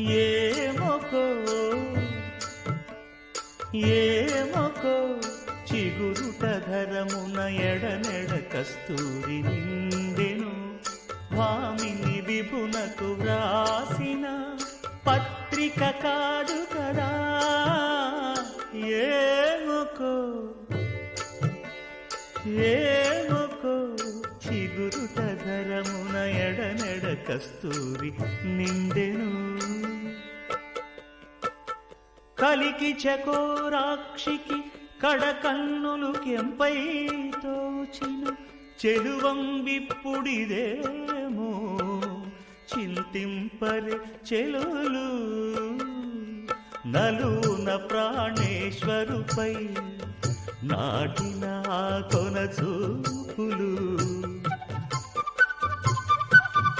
ఏమొకో ఏమొకో చిగురుట ధరమున ఎడనెడ కస్తూరి నిండెను భామిని విభునకు వ్రాసిన పత్రిక కాదు కదా. ఏమొకో ఏమొకో చిగురుట ధరమున ఎడనెడ కస్తూరి నిండెను. కలికి చకోరాక్షికి కడకన్నులు కెంపై తోచిన చెలువం విప్పుడిదేమో చింతింపరి చెలులు. నలున ప్రాణేశ్వరుపై నాటిన కొన చూపులు